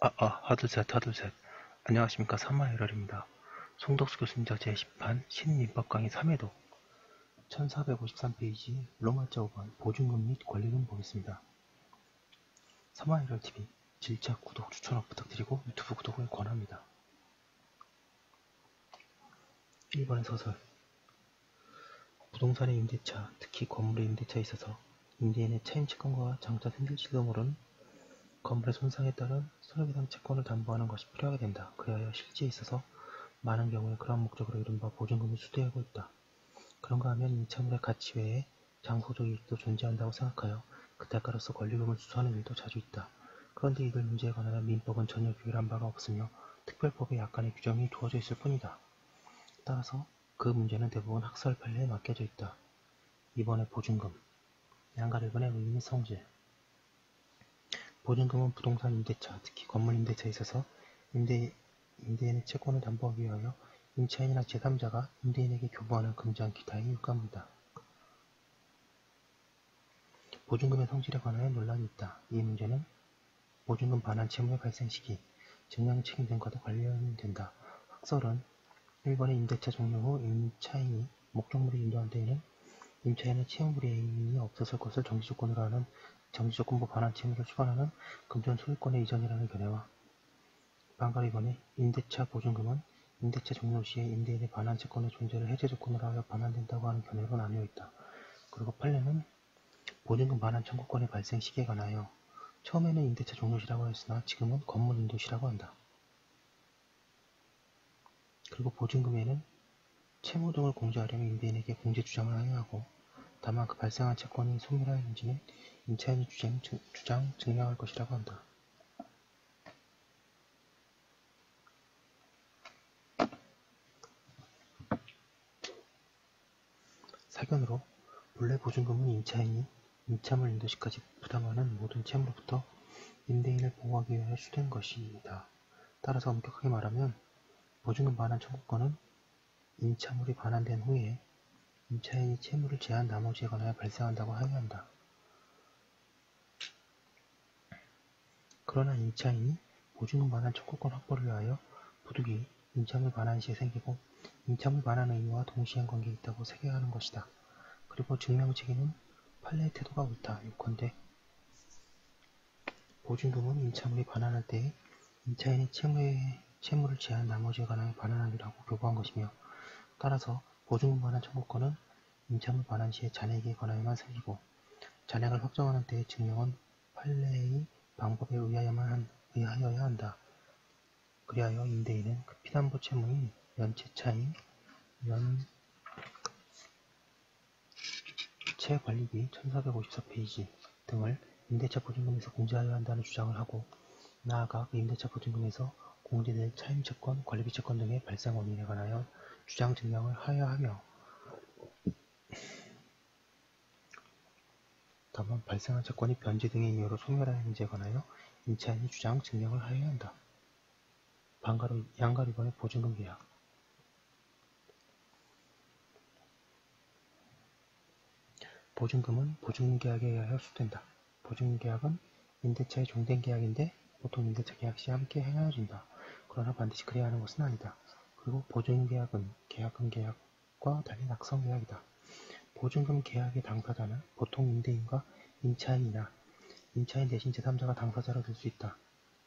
하드셋. 안녕하십니까. 사마이럴입니다. 송덕수 교수님자 제10판 신민법 강의 3회도 1453페이지 로마자 5번 보증금 및 권리금 보겠습니다. 사마이럴TV 질차 구독 추천업 부탁드리고 유튜브 구독을 권합니다. 1번의 서술 부동산의 임대차, 특히 건물의 임대차에 있어서 임대인의 차임채권과 장차 생길 실도 모르는 건물의 손상에 따른 손해배상 채권을 담보하는 것이 필요하게 된다. 그리하여 실지에 있어서 많은 경우에 그러한 목적으로 이른바 보증금이 수대하고 있다. 그런가 하면 임차물의 가치 외에 장소적 이익도 존재한다고 생각하여 그 대가로서 권리금을 수수하는 일도 자주 있다. 그런데 이들 문제에 관하여 민법은 전혀 규율한 바가 없으며 특별법에 약간의 규정이 두어져 있을 뿐이다. 따라서 그 문제는 대부분 학설 판례에 맡겨져 있다. 2번의 보증금 양가 1번의 의의 및 성질 보증금은 부동산 임대차, 특히 건물 임대차에 있어서 임대인의 채권을 담보하기 위하여 임차인이나 제3자가 임대인에게 교부하는 금전 기타의 유가물이다. 보증금의 성질에 관하여 논란이 있다. 이 문제는 보증금 반환 채무의 발생 시기, 증명 책임 등과도 관련된다. 학설은 1번의 임대차 종료 후 임차인이 목적물이 인도한 때에는 임차인의 채무불이행이 없었을 것을 정지조건으로 하는 정지조건부 반환 채무를 수반하는 금전 소유권의 이전이라는 견해와 반가 2번의 임대차 보증금은 임대차 종료 시에 임대인의 반환 채권의 존재를 해제 조건으로 하여 반환된다고 하는 견해로 나뉘어 있다. 그리고 판례는 보증금 반환 청구권의 발생 시기에 관하여 처음에는 임대차 종료시라고 하였으나 지금은 건물 인도시라고 한다. 그리고 보증금에는 채무 등을 공제하려면 임대인에게 공제 주장을 하여야 하고 다만 그 발생한 채권이 소멸하였는지는 임차인이 주장 증명할 것이라고 한다. 사견으로 본래 보증금은 임차인이 임차물 인도시까지 부담하는 모든 채무로부터 임대인을 보호하기 위하여 수된 것이다. 따라서 엄격하게 말하면 보증금 반환 청구권은 임차물이 반환된 후에 임차인이 채무를 제한 나머지에 관하여 발생한다고 하여야 한다. 그러나 임차인이 보증금 반환 청구권 확보를 위하여 부득이 임차물 반환 시에 생기고 임차물 반환 의무와 동시행 관계에 있다고 새겨하는 것이다. 그리고 증명 책임은 판례의 태도가 옳다. 요컨대 보증금은 임차물이 반환할 때에 임차인이 채무를 제한 나머지에 관하여 반환하기라고 교부한 것이며 따라서 보증금 반환 청구권은 임차물 반환 시에 잔액에 관하여만 생기고 잔액을 확정하는 때의 증명은 판례의 방법에 의하여야 한다. 그리하여 임대인은 그 피담보 채무인 면채차임, 면채관리비 1454페이지 등을 임대차 보증금에서 공제하여야 한다는 주장을 하고 나아가 그 임대차 보증금에서 공제될 차임채권, 관리비채권 등의 발생 원인에 관하여 주장 증명을 하여야 하며 다만 발생한 채권이 변제 등의 이유로 소멸하였는지에 관하여 임차인이 주장 증명을 하여야 한다. 양가 2번의 보증금 계약 보증금은 보증금 계약에 의하여 수된다. 보증금 계약은 임대차의 종된 계약인데 보통 임대차 계약 시 함께 행하여진다. 그러나 반드시 그래야 하는 것은 아니다. 그리고 보증금 계약은 계약금 계약과 달리 낙성 계약이다. 보증금 계약의 당사자는 보통 임대인과 임차인이나 임차인 대신 제3자가 당사자로 될 수 있다.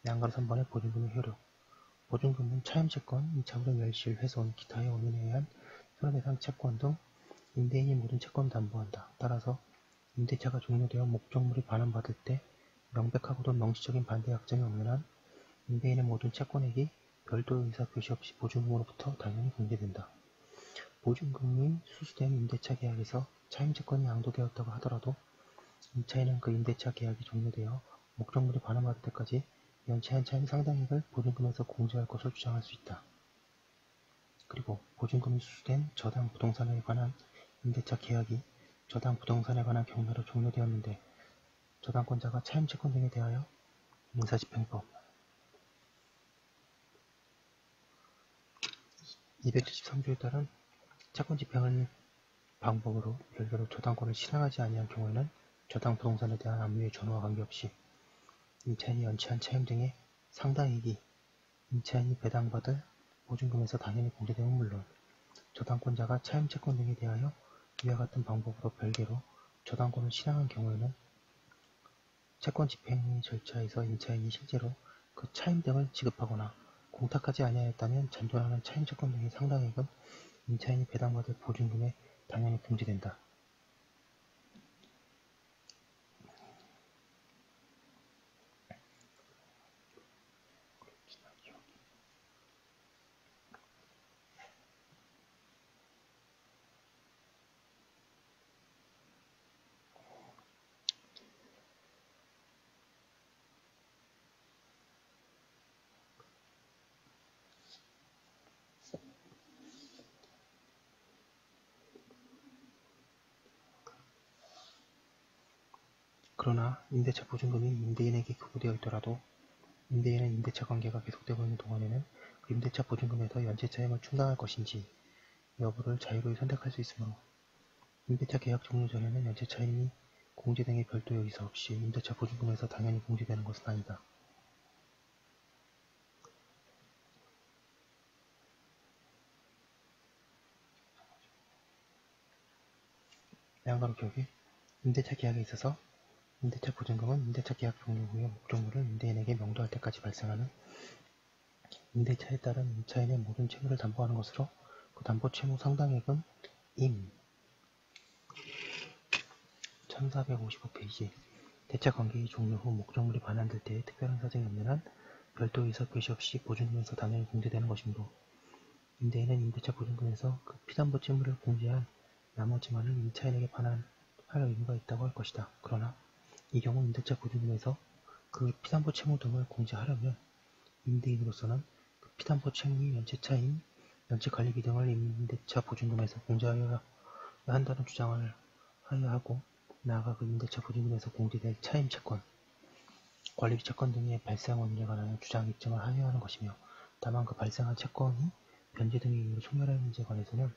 양가로 3번의 보증금의 효력 보증금은 차임채권, 임차물의 멸실, 훼손, 기타의 원인에 의한 손해배상 채권 등 임대인이 모든 채권을 담보한다. 따라서 임대차가 종료되어 목적물이 반환받을 때 명백하고도 명시적인 반대 약정이 없는 한 임대인의 모든 채권액이 별도 의사표시 없이 보증금으로부터 당연히 공제된다. 보증금이 수수된 임대차 계약에서 차임채권이 양도되었다고 하더라도 임차인은 그 임대차 계약이 종료되어 목적물이 반환받을 때까지 연체한 차임 상당액을 보증금에서 공제할 것을 주장할 수 있다. 그리고 보증금이 수수된 저당 부동산에 관한 임대차 계약이 저당 부동산에 관한 경매로 종료되었는데 저당권자가 차임채권 등에 대하여 민사집행법 273조에 따른 채권집행을 방법으로 별도로 저당권을 실행하지 아니한 경우에는 저당 부동산에 대한 압류의 전후와 관계없이 임차인이 연체한 차임 등의 상당액이 임차인이 배당받을 보증금에서 당연히 공제되면 물론 저당권자가 차임채권 등에 대하여 이와 같은 방법으로 별개로 저당권을 실행한 경우에는 채권 집행 절차에서 임차인이 실제로 그 차임 등을 지급하거나 공탁하지 아니하였다면 잔존하는 차임채권 등의 상당액은 임차인이 배당받을 보증금에 당연히 공제된다. 그러나 임대차 보증금이 임대인에게 교부되어 있더라도 임대인은 임대차 관계가 계속되고 있는 동안에는 그 임대차 보증금에서 연체차임을 충당할 것인지 여부를 자유로이 선택할 수 있으므로 임대차 계약 종료 전에는 연체차임이 공제 등의 별도의 의사 없이 임대차 보증금에서 당연히 공제되는 것은 아니다. 양가로 기억해 임대차 계약에 있어서 임대차 보증금은 임대차 계약 종료 후에 목적물을 임대인에게 명도할 때까지 발생하는 임대차에 따른 임차인의 모든 채무를 담보하는 것으로 그 담보 채무 상당액은 임 1455페이지 대차 관계의 종료 후 목적물이 반환될 때에 특별한 사정이 없는 한 별도 의사 표시 없이 보증금에서 당연히 공제되는 것이므로 임대인은 임대차 보증금에서 그 피담보 채무를 공제한 나머지만을 임차인에게 반환할 의무가 있다고 할 것이다. 그러나 이 경우 임대차 보증금에서 그 피담보 채무 등을 공제하려면 임대인으로서는 그 피담보 채무의 연체차임, 연체관리비 등을 임대차 보증금에서 공제하여야 한다는 주장을 하여야 하고 나아가 그 임대차 보증금에서 공제될 차임채권, 관리비 채권 등의 발생 원인에 관한 주장 입증을 하여야 하는 것이며 다만 그 발생한 채권이 변제 등의 이유로 소멸하는 문제에 관해서는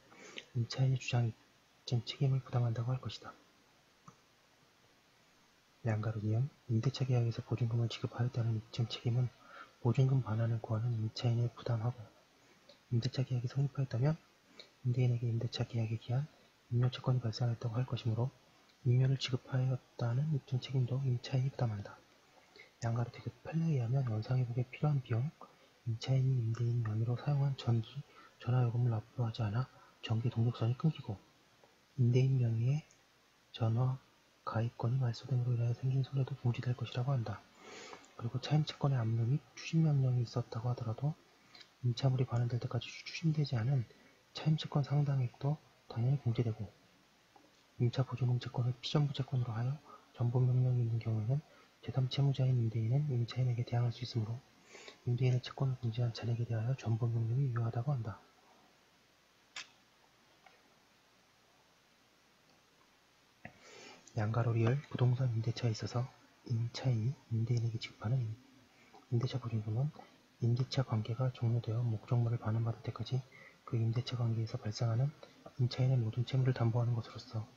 임차인의 주장 입증 책임을 부담한다고 할 것이다. 양가로니은 임대차 계약에서 보증금을 지급하였다는 입증 책임은 보증금 반환을 구하는 임차인이 부담하고 임대차 계약이 성립하였다면 임대인에게 임대차 계약에 기한 임료채권이 발생하였다고 할 것이므로 임료를 지급하였다는 입증 책임도 임차인이 부담한다. 양가로 대급 판례에 의하면 원상회복에 필요한 비용, 임차인이 임대인 명의로 사용한 전기, 전화요금을 납부하지 않아 전기 동력선이 끊기고 임대인 명의의 전화, 가입권이 말소 등으로 인하여 생긴 손해도 공제될 것이라고 한다. 그리고 차임채권의 압류 및 추심명령이 있었다고 하더라도 임차물이 반환될 때까지 추심되지 않은 차임채권 상당액도 당연히 공제되고 임차 보증금 채권을 피전부 채권으로 하여 전보명령이 있는 경우에는 제3 채무자인 임대인은 임차인에게 대항할 수 있으므로 임대인의 채권을 공제한 잔액에 대하여 전보명령이 유효하다고 한다. 양가로 리얼 부동산 임대차에 있어서 임차인이 임대인에게 지급하는 임대차 보증금은 임대차 관계가 종료되어 목적물을 반환받을 때까지 그 임대차 관계에서 발생하는 임차인의 모든 채무를 담보하는 것으로서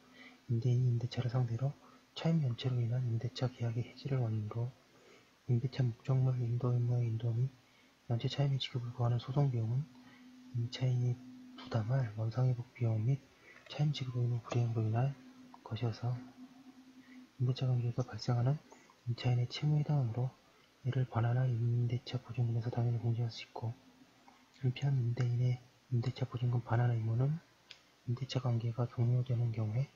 임대인이 임대차를 상대로 차임 연체로 인한 임대차 계약의 해지를 원인으로 임대차 목적물 인도인의 인도 및 연체 차임의 지급을 구하는 소송 비용은 임차인이 부담할 원상회복 비용 및 차임 지급 의무 불이행으로 인할 것이어서 임대차 관계에서 발생하는 임차인의 채무에 해당하므로 이를 반환할 임대차 보증금에서 당연히 공제할 수 있고 한편 임대인의 임대차 보증금 반환 의무는 임대차 관계가 종료되는 경우에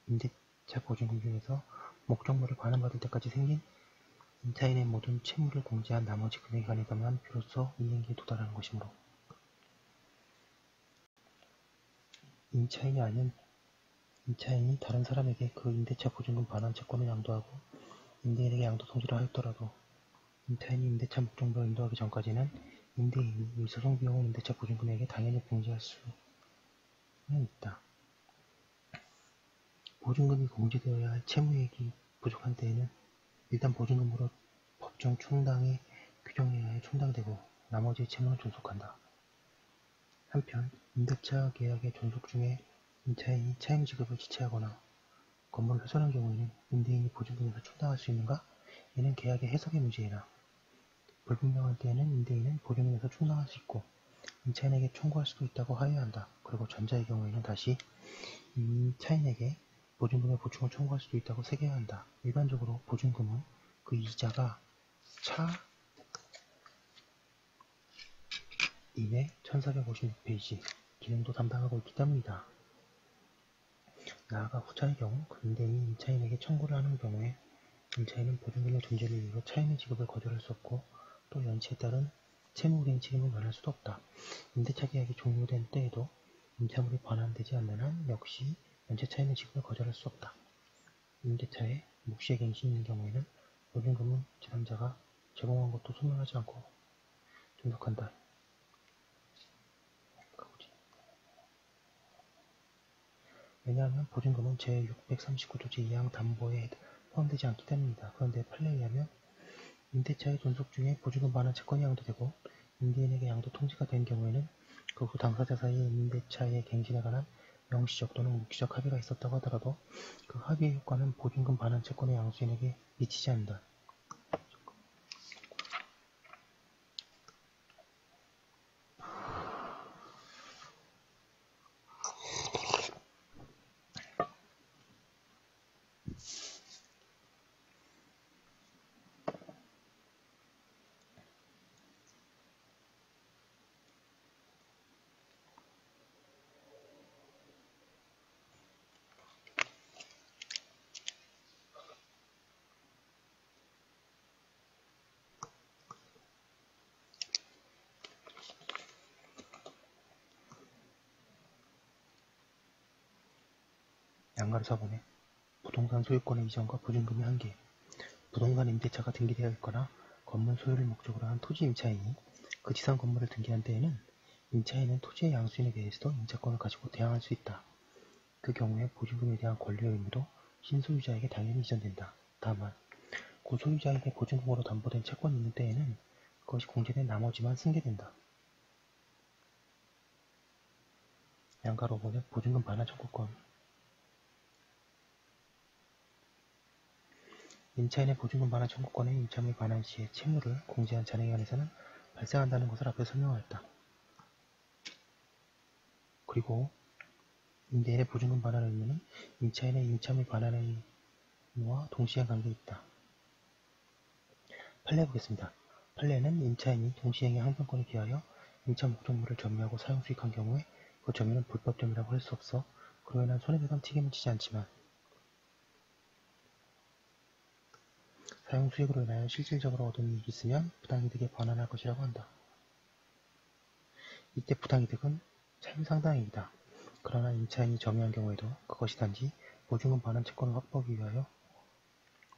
임대차 보증금 중에서 목적물을 반환받을 때까지 생긴 임차인의 모든 채무를 공제한 나머지 금액에 관해서만 비로소 이행기에 도달하는 것이므로 임차인이 다른 사람에게 그 임대차 보증금 반환 채권을 양도하고 임대인에게 양도 통지를 하였더라도 임차인이 임대차 목적물을 인도하기 전까지는 임대인이 이 소송 비용을 임대차 보증금에게 당연히 공제할 수는 있다. 보증금이 공제되어야 할 채무액이 부족한 때에는 일단 보증금으로 법정 충당에 규정에 의하여 충당되고 나머지 채무는 존속한다. 한편 임대차 계약의 존속 중에 임차인이 차임 지급을 지체하거나 건물을 훼손한 경우에는 임대인이 보증금에서 충당할 수 있는가? 이는 계약의 해석의 문제이나 불분명한 때에는 임대인은 보증인에서 충당할 수 있고 임차인에게 청구할 수도 있다고 하여한다. 그리고 전자의 경우에는 다시 임차인에게 보증금의 보충을 청구할 수도 있다고 새겨야 한다. 일반적으로 보증금은 그 이자가 차 2회 1456페이지 기능도 담당하고 있기 때문이다. 나아가 후차의 경우 임대인이 임차인에게 청구를 하는 경우에 임차인은 보증금의 존재를 이유로 차임의 지급을 거절할 수 없고 또 연체에 따른 채무불이행 책임을 면할 수도 없다. 임대차 계약이 종료된 때에도 임차물이 반환되지 않는 한 역시 연체 차임의 지급을 거절할 수 없다. 임대차에 묵시의 갱신이 있는 경우에는 보증금은 제3자가 제공한 것도 소멸하지 않고 존속한다. 왜냐하면 보증금은 제639조 제2항 담보에 포함되지 않기 때문이다. 그런데 판례에 의하면 임대차의 존속 중에 보증금 반환 채권이 양도되고 임대인에게 양도 통지가 된 경우에는 그 후 당사자 사이에 임대차의 갱신에 관한 명시적 또는 묵시적 합의가 있었다고 하더라도 그 합의의 효과는 보증금 반환 채권의 양수인에게 미치지 않는다. 양가로 4번에 부동산 소유권의 이전과 보증금의 한계. 부동산 임대차가 등기되어 있거나 건물 소유를 목적으로 한 토지 임차인이 그 지상 건물을 등기한 때에는 임차인은 토지의 양수인에 대해서도 임차권을 가지고 대항할 수 있다. 그 경우에 보증금에 대한 권리의 의무도 신소유자에게 당연히 이전된다. 다만 그 소유자에게 보증금으로 담보된 채권이 있는 때에는 그것이 공제된 나머지만 승계된다. 양가로 5번에 보증금 반환 청구권. 임차인의 보증금 반환 청구권의 임차물 반환 시에 채무를 공제한 잔액에 한해서는 발생한다는 것을 앞에 설명하였다. 그리고 임대인의 보증금 반환 의무는 임차인의 임차물 반환의 의무와 동시에 관계에 있다. 판례 보겠습니다. 판례는 임차인이 동시행의 항변권에 비하여 임차 목적물을 점유하고 사용 수익한 경우에 그 점유는 불법 점유라고 할 수 없어 그로 인한 손해배상 책임은 지지 않지만 사용 수익으로 인하여 실질적으로 얻은 이익이 있으면 부당이득에 반환할 것이라고 한다. 이때 부당이득은 차임 상당이익이다. 그러나 임차인이 점유한 경우에도 그것이 단지 보증금 반환 채권을 확보하기 위하여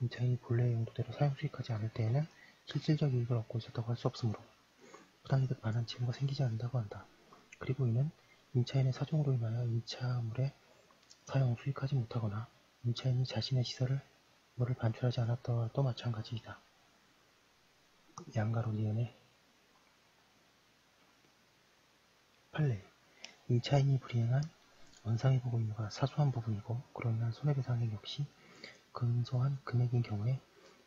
임차인이 본래의 용도대로 사용 수익하지 않을 때에는 실질적 이익을 얻고 있었다고 할 수 없으므로 부당이득 반환 채무가 생기지 않는다고 한다. 그리고 이는 임차인의 사정으로 인하여 임차물의 사용 수익하지 못하거나 임차인이 자신의 시설을 물을 반출하지 않았더라도 마찬가지이다. 양가로 니은의 판례. 임차인이 불이행한 원상의 보고 의무가 사소한 부분이고 그로 인한 손해배상액 역시 근소한 금액인 경우에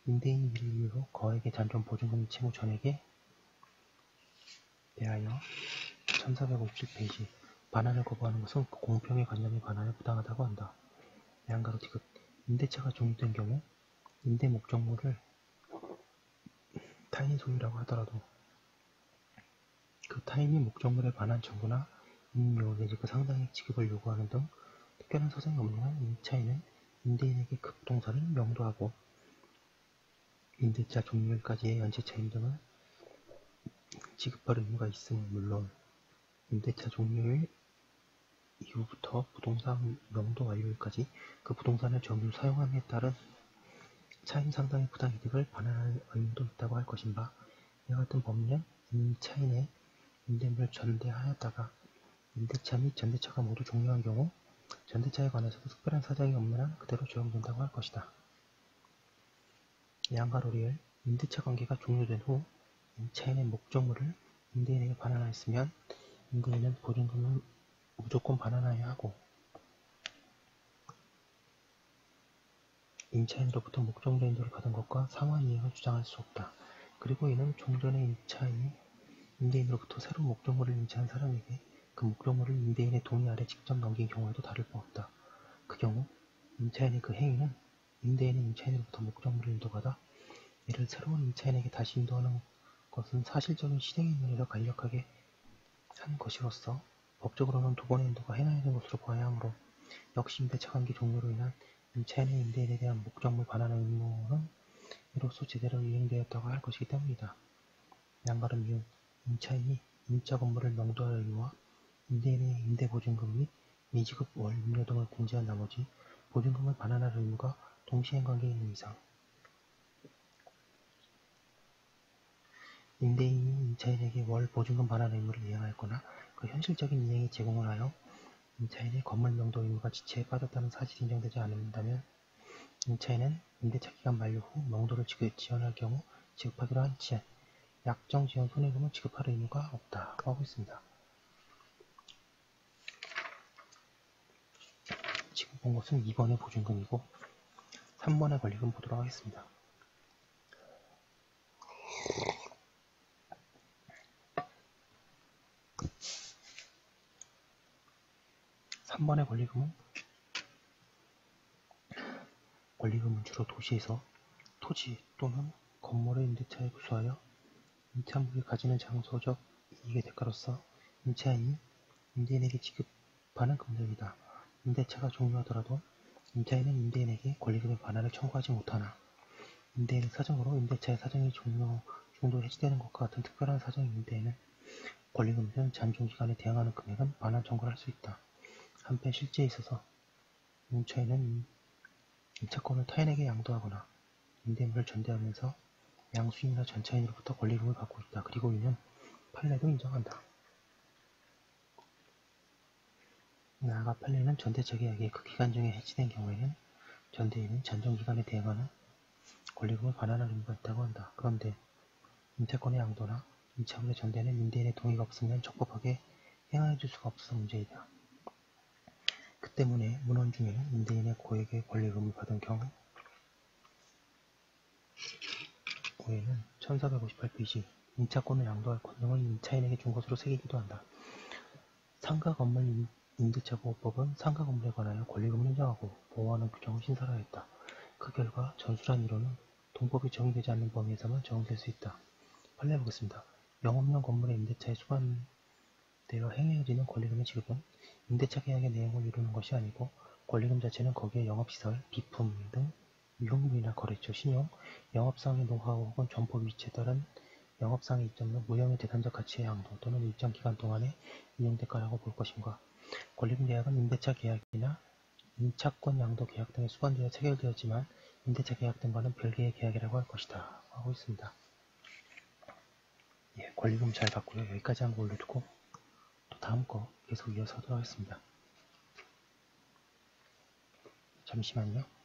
임대인이 이를 이유로 거액의 잔존 보증금 채무 전액에 대하여 1457페이지 반환을 거부하는 것은 공평의 관념에 관하여 부당하다고 한다. 양가로 디귿. 임대차가 종료된 경우 임대 목적물을 타인의 소유라고 하더라도 그 타인이 목적물의 반환 청구나 임료 내지 그 상당액 지급을 요구하는 등 특별한 사정이 없는 한 임차인은 임대인에게 그 부동산을 명도하고 임대차 종료일까지의 연체차임 등을 지급할 의무가 있음은 물론 임대차 종료일 이후부터 부동산 명도 완료일까지 그 부동산을 점유 사용함에 따른 차임 상당의 부당이득을 반환할 의무도 있다고 할 것인가. 이와 같은 법률은 임차인의 임대물을 전대하였다가 임대차 및 전대차가 모두 종료한 경우 전대차에 관해서도 특별한 사정이 없는 한 그대로 적용된다고 할 것이다. 양가로 리을. 임대차 관계가 종료된 후 임차인의 목적물을 임대인에게 반환하였으면 임대인은 보증금을 무조건 반환하여야 하고 임차인으로부터 목적물의 인도를 받은 것과 상환 이행을 주장할 수 없다. 그리고 이는 종전의 임차인이 임대인으로부터 새로운 목적물을 임차한 사람에게 그 목적물을 임대인의 동의 아래 직접 넘긴 경우에도 다를 바 없다. 그 경우 임차인의 그 행위는 임대인이 임차인으로부터 목적물을 인도받아 이를 새로운 임차인에게 다시 인도하는 것은 사실적인 실행의 면에서 간략하게 한 것이로서 법적으로는 두 번의 인도가 행하여진 것으로 보아야 하므로 역시 임대차 관계 종료로 인한 임차인의 임대인에 대한 목적물 반환의 의무는 이로써 제대로 이행되었다고 할 것이기 때문이다. 양가름 이은 임차인이 임차 건물을 명도할 의무와 임대인의 임대보증금 및 미지급 월 임료 등을 공제한 나머지 보증금을 반환할 의무가 동시행 관계에 있는 이상 임대인이 임차인에게 월 보증금 반환 의무를 이행하였거나 그 현실적인 이행이 제공을 하여 임차인의 건물 명도 의무가 지체에 빠졌다는 사실이 인정되지 않는다면 임차인은 임대차 기간 만료 후 명도를 지연할 경우 지급하기로 한 약정 지연 손해금을 지급할 의무가 없다고 하고 있습니다. 지금 본 것은 2번의 보증금이고 3번의 권리금 보도록 하겠습니다. 3번의 권리금은 주로 도시에서 토지 또는 건물의 임대차에 부수하여 임차물이 가지는 장소적 이익의 대가로서 임차인이 임대인에게 지급하는 금액이다. 임대차가 종료하더라도 임차인은 임대인에게 권리금의 반환을 청구하지 못하나 임대인의 사정으로 임대차의 사정이 중도 해지되는 것과 같은 특별한 사정인 임대인은 권리금 등 잔존기간에 대항하는 금액은 반환 청구를 할 수 있다. 한편 실제에 있어서 임차인은 임차권을 타인에게 양도하거나 임대물을 전대하면서 양수인이나 전차인으로부터 권리금을 받고 있다. 그리고 이는 판례도 인정한다. 나아가 판례는 전대차 계약이 그 기간 중에 해지된 경우에는 전대인은 잔존기간에 대항하는 권리금을 반환할 의무가 있다고 한다. 그런데 임차권의 양도나 임차물의 전대는 임대인의 동의가 없으면 적법하게 행하여줄 수가 없어서 문제이다. 그 때문에 문헌 중에는 임대인의 고액의 권리금을 받은 경우에는 1458페이지 임차권을 양도할 권능을 임차인에게 준 것으로 새기기도 한다. 상가 건물 임대차 보호법은 상가 건물에 관하여 권리금을 인정하고 보호하는 규정을 신설하였다. 그 결과 전수란 이론은 동법이 적용되지 않는 범위에서만 적용될 수 있다. 판례 보겠습니다. 영업용 건물의 임대차에 수반되어 행해지는 권리금의 지급은 임대차 계약의 내용을 이루는 것이 아니고 권리금 자체는 거기에 영업시설, 비품 등 유흥물이나 거래처, 신용, 영업상의 노하우 혹은 점포 위치에 따른 영업상의 이점 및 무형의 재산적 가치의 양도 또는 일정 기간 동안에 이용될까라고 볼 것인가. 권리금 계약은 임대차 계약이나 임차권 양도 계약 등에 수반되어 체결되었지만 임대차 계약 등과는 별개의 계약이라고 할 것이다. 하고 있습니다. 예, 권리금 잘 봤고요. 여기까지 한 거 올려두고 또 다음 거 계속 이어서 하도록 하겠습니다. 잠시만요.